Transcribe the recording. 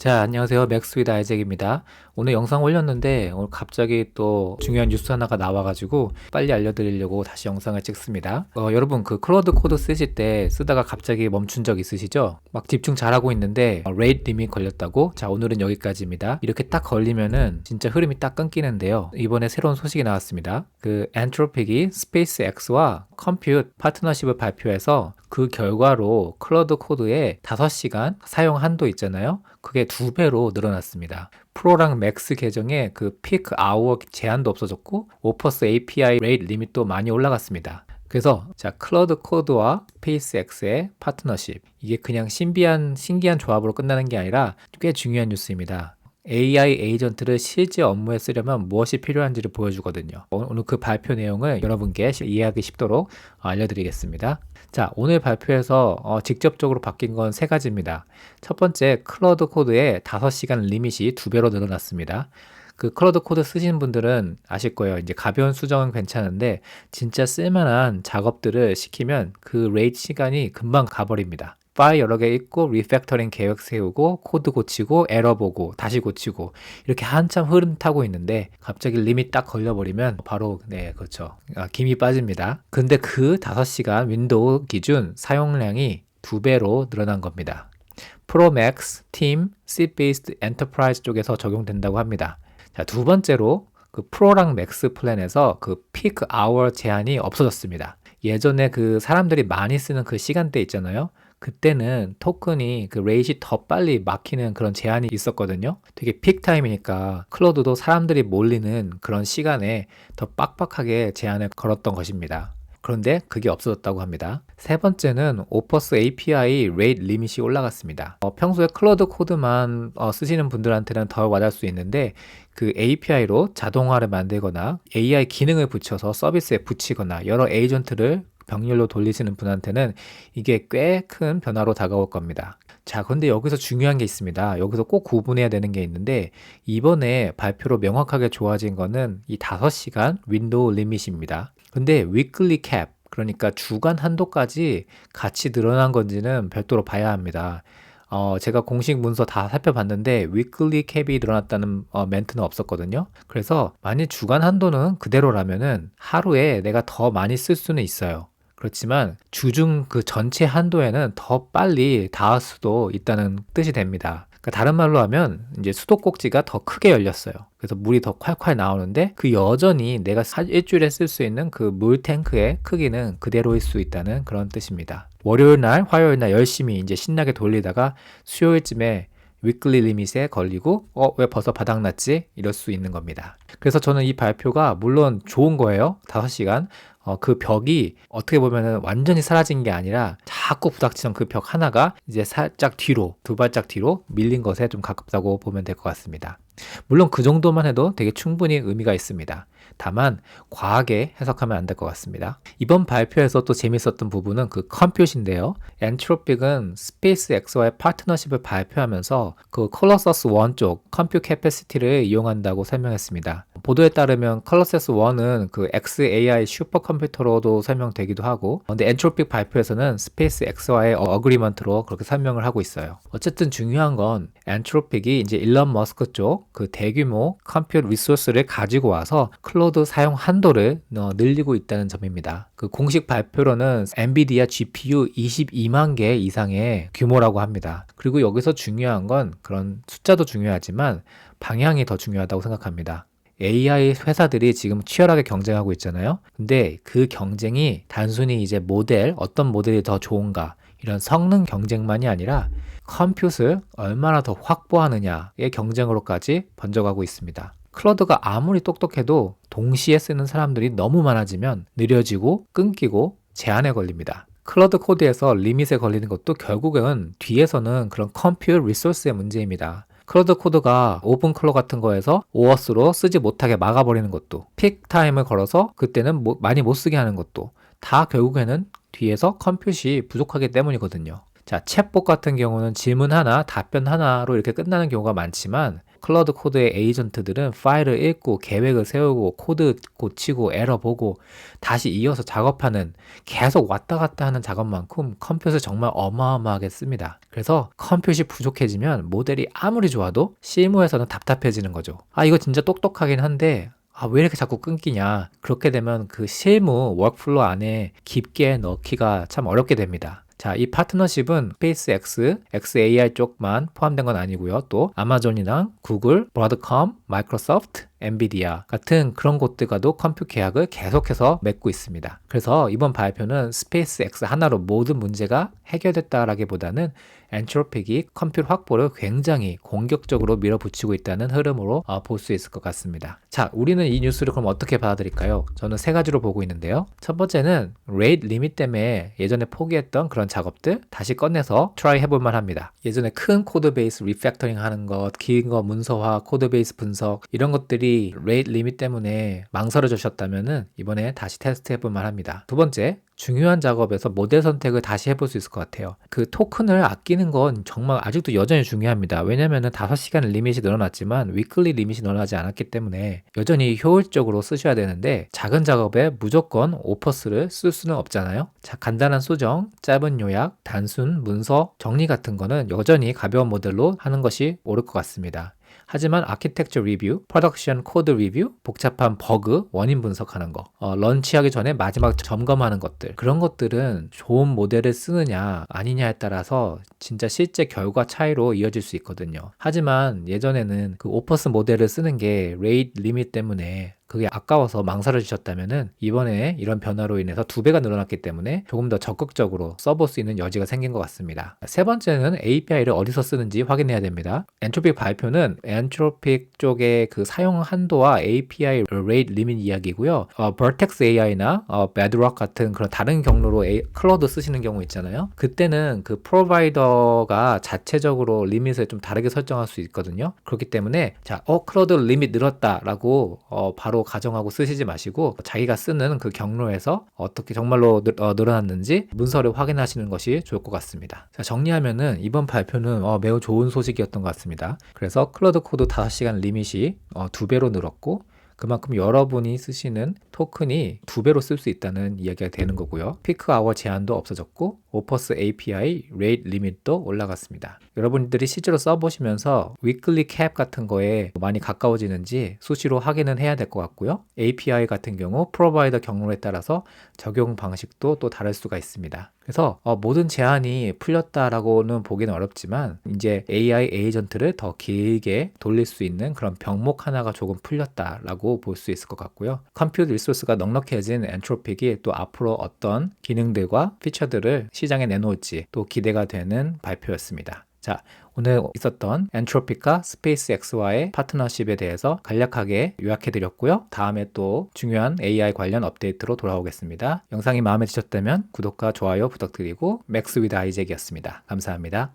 자, 안녕하세요. 맥스 위드 아이잭입니다. 오늘 영상 올렸는데 오늘 갑자기 또 중요한 뉴스 하나가 나와가지고 빨리 알려드리려고 다시 영상을 찍습니다. 여러분 그 클로드 코드 쓰실 때 쓰다가 갑자기 멈춘 적 있으시죠? 막 집중 잘하고 있는데 레이트 리밋 걸렸다고? 자, 오늘은 여기까지입니다. 이렇게 딱 걸리면은 진짜 흐름이 딱 끊기는데요. 이번에 새로운 소식이 나왔습니다. 그 엔트로픽이 스페이스X와 컴퓨트 파트너십을 발표해서 그 결과로 클로드 코드의 5시간 사용 한도 있잖아요. 그게 2배로 늘어났습니다. 프로랑 맥스 계정에 그 피크 아워 제한도 없어졌고 오퍼스 API 레이트 리밋도 많이 올라갔습니다. 그래서 자 클로드 코드와 스페이스X의 파트너십 이게 그냥 신기한 조합으로 끝나는 게 아니라 꽤 중요한 뉴스입니다. AI 에이전트를 실제 업무에 쓰려면 무엇이 필요한지를 보여주거든요. 오늘 그 발표 내용을 여러분께 이해하기 쉽도록 알려드리겠습니다. 자, 오늘 발표에서 직접적으로 바뀐 건 3가지입니다. 첫 번째, 클로드 코드의 5시간 리밋이 2배로 늘어났습니다. 그 클로드 코드 쓰시는 분들은 아실 거예요. 이제 가벼운 수정은 괜찮은데 진짜 쓸만한 작업들을 시키면 그 레이트 시간이 금방 가버립니다. 파일 여러 개 읽고 리팩터링 계획 세우고 코드 고치고 에러 보고 다시 고치고 이렇게 한참 흐름 타고 있는데 갑자기 리밋 딱 걸려버리면 바로 네 그렇죠 김이 빠집니다. 근데 그 5시간 윈도우 기준 사용량이 2배로 늘어난 겁니다. 프로 맥스, 팀, C-based 엔터프라이즈 쪽에서 적용된다고 합니다. 자, 두 번째로 그 프로랑 맥스 플랜에서 그 피크 아워 제한이 없어졌습니다. 예전에 그 사람들이 많이 쓰는 그 시간대 있잖아요. 그때는 토큰이 그 레이시 더 빨리 막히는 그런 제한이 있었거든요. 되게 픽 타임이니까 클로드도 사람들이 몰리는 그런 시간에 더 빡빡하게 제한을 걸었던 것입니다. 그런데 그게 없어졌다고 합니다. 세 번째는 오퍼스 API 레이트 리밋이 올라갔습니다. 평소에 클로드 코드만 쓰시는 분들한테는 덜 와닿을 수 있는데 그 API로 자동화를 만들거나 AI 기능을 붙여서 서비스에 붙이거나 여러 에이전트를 병렬로 돌리시는 분한테는 이게 꽤 큰 변화로 다가올 겁니다. 자, 근데 여기서 중요한 게 있습니다. 여기서 꼭 구분해야 되는 게 있는데 이번에 발표로 명확하게 좋아진 거는 이 5시간 윈도우 리밋입니다. 근데 weekly cap, 그러니까 주간 한도까지 같이 늘어난 건지는 별도로 봐야 합니다. 제가 공식 문서 다 살펴봤는데 weekly cap이 늘어났다는 멘트는 없었거든요. 그래서 만약 주간 한도는 그대로라면은 하루에 내가 더 많이 쓸 수는 있어요. 그렇지만 주중 그 전체 한도에는 더 빨리 닿을 수도 있다는 뜻이 됩니다. 그러니까 다른 말로 하면 이제 수도꼭지가 더 크게 열렸어요. 그래서 물이 더 콸콸 나오는데 그 여전히 내가 일주일에 쓸 수 있는 그 물 탱크의 크기는 그대로일 수 있다는 그런 뜻입니다. 월요일 날, 화요일 날 열심히 이제 신나게 돌리다가 수요일쯤에 위클리 리밋에 걸리고 왜 벌써 바닥났지? 이럴 수 있는 겁니다. 그래서 저는 이 발표가 물론 좋은 거예요. 5시간. 그 벽이 어떻게 보면은 완전히 사라진 게 아니라 자꾸 부닥치던 그 벽 하나가 이제 살짝 뒤로, 2발짝 뒤로 밀린 것에 좀 가깝다고 보면 될 것 같습니다. 물론 그 정도만 해도 되게 충분히 의미가 있습니다. 다만 과하게 해석하면 안 될 것 같습니다. 이번 발표에서 또 재밌었던 부분은 그 컴퓨트인데요. 엔트로픽은 스페이스X와의 파트너십을 발표하면서 그 컬러서스 1 쪽 컴퓨트 캐패시티를 이용한다고 설명했습니다. 보도에 따르면 컬러서스 1은 그 XAI 슈퍼컴퓨터로도 설명되기도 하고 근데 엔트로픽 발표에서는 스페이스X와의 어그리먼트로 그렇게 설명을 하고 있어요. 어쨌든 중요한 건 엔트로픽이 이제 일론 머스크 쪽 그 대규모 컴퓨터 리소스를 가지고 와서 클로드 사용 한도를 늘리고 있다는 점입니다. 그 공식 발표로는 엔비디아 GPU 22만 개 이상의 규모라고 합니다. 그리고 여기서 중요한 건 그런 숫자도 중요하지만 방향이 더 중요하다고 생각합니다. AI 회사들이 지금 치열하게 경쟁하고 있잖아요. 근데 그 경쟁이 단순히 이제 어떤 모델이 더 좋은가 이런 성능 경쟁만이 아니라 컴퓨트를 얼마나 더 확보하느냐의 경쟁으로까지 번져가고 있습니다. 클로드가 아무리 똑똑해도 동시에 쓰는 사람들이 너무 많아지면 느려지고 끊기고 제한에 걸립니다. 클로드 코드에서 리밋에 걸리는 것도 결국은 뒤에서는 그런 컴퓨터 리소스의 문제입니다. 클로드 코드가 오픈클로 같은 거에서 오어스로 쓰지 못하게 막아버리는 것도 픽 타임을 걸어서 그때는 많이 못 쓰게 하는 것도 다 결국에는 뒤에서 컴퓨트이 부족하기 때문이거든요. 자, 챗봇 같은 경우는 질문 하나, 답변 하나로 이렇게 끝나는 경우가 많지만 클라우드 코드의 에이전트들은 파일을 읽고 계획을 세우고 코드 고치고 에러 보고 다시 이어서 작업하는 계속 왔다 갔다 하는 작업만큼 컴퓨트를 정말 어마어마하게 씁니다. 그래서 컴퓨트이 부족해지면 모델이 아무리 좋아도 실무에서는 답답해지는 거죠. 이거 진짜 똑똑하긴 한데 왜 이렇게 자꾸 끊기냐. 그렇게 되면 그 실무 워크플로우 안에 깊게 넣기가 참 어렵게 됩니다. 자, 이 파트너십은 스페이스X, XAI 쪽만 포함된 건 아니고요. 또 아마존이랑 구글, 브로드컴, 마이크로소프트, 엔비디아 같은 그런 곳들과도 컴퓨터 계약을 계속해서 맺고 있습니다. 그래서 이번 발표는 스페이스X 하나로 모든 문제가 해결됐다라기보다는 엔트로픽이 컴퓨터 확보를 굉장히 공격적으로 밀어붙이고 있다는 흐름으로 볼 수 있을 것 같습니다. 자, 우리는 이 뉴스를 그럼 어떻게 받아들일까요? 저는 세 가지로 보고 있는데요. 첫 번째는 레이트 리밋 때문에 예전에 포기했던 그런 작업들 다시 꺼내서 트라이 해볼 만합니다. 예전에 큰 코드 베이스 리팩터링 하는 것, 긴 거 문서화, 코드 베이스 분석 이런 것들이 레이트 리밋 때문에 망설여지셨다면은 이번에 다시 테스트 해볼 만합니다. 두 번째, 중요한 작업에서 모델 선택을 다시 해볼 수 있을 것 같아요. 그 토큰을 아끼는 건 정말 아직도 여전히 중요합니다. 왜냐면은 5시간 리밋이 늘어났지만 위클리 리밋이 늘어나지 않았기 때문에 여전히 효율적으로 쓰셔야 되는데 작은 작업에 무조건 오퍼스를 쓸 수는 없잖아요. 자, 간단한 수정, 짧은 요약, 단순, 문서, 정리 같은 거는 여전히 가벼운 모델로 하는 것이 옳을 것 같습니다. 하지만 아키텍처 리뷰, 프로덕션 코드 리뷰, 복잡한 버그, 원인 분석하는 거, 런치하기 전에 마지막 점검하는 것들 그런 것들은 좋은 모델을 쓰느냐 아니냐에 따라서 진짜 실제 결과 차이로 이어질 수 있거든요. 하지만 예전에는 그 오퍼스 모델을 쓰는 게 레이트 리밋 때문에 그게 아까워서 망설여지셨다면은 이번에 이런 변화로 인해서 2배가 늘어났기 때문에 조금 더 적극적으로 써볼 수 있는 여지가 생긴 것 같습니다. 세 번째는 API를 어디서 쓰는지 확인해야 됩니다. 엔트로픽 발표는 엔트로픽 쪽의 그 사용 한도와 API 레이트 리밋 이야기고요. Vertex AI나 Bedrock 같은 그런 다른 경로로 클라우드 쓰시는 경우 있잖아요. 그때는 그 프로바이더가 자체적으로 리밋을 좀 다르게 설정할 수 있거든요. 그렇기 때문에 자, 클라우드 리밋 늘었다라고 바로 가정하고 쓰시지 마시고 자기가 쓰는 그 경로에서 어떻게 정말로 늘어났는지 문서를 확인하시는 것이 좋을 것 같습니다. 자, 정리하면은 이번 발표는 매우 좋은 소식이었던 것 같습니다. 그래서 클라우드 코드 5시간 리밋이 2배로 늘었고 그만큼 여러분이 쓰시는 토큰이 2배로 쓸 수 있다는 이야기가 되는 거고요. 피크 아워 제한도 없어졌고 오퍼스 API 레이트 리밋도 올라갔습니다. 여러분들이 실제로 써보시면서 위클리 캡 같은 거에 많이 가까워지는지 수시로 확인은 해야 될 것 같고요. API 같은 경우 프로바이더 경로에 따라서 적용 방식도 또 다를 수가 있습니다. 그래서 모든 제한이 풀렸다라고는 보기는 어렵지만 이제 AI 에이전트를 더 길게 돌릴 수 있는 그런 병목 하나가 조금 풀렸다라고 볼 수 있을 것 같고요. 컴퓨터 리소스가 넉넉해진 엔트로픽이 또 앞으로 어떤 기능들과 피처들을 시장에 내놓을지 또 기대가 되는 발표였습니다. 자, 오늘 있었던 엔트로픽과 스페이스X와의 파트너십에 대해서 간략하게 요약해드렸고요. 다음에 또 중요한 AI 관련 업데이트로 돌아오겠습니다. 영상이 마음에 드셨다면 구독과 좋아요 부탁드리고 맥스 위드 아이잭이었습니다. 감사합니다.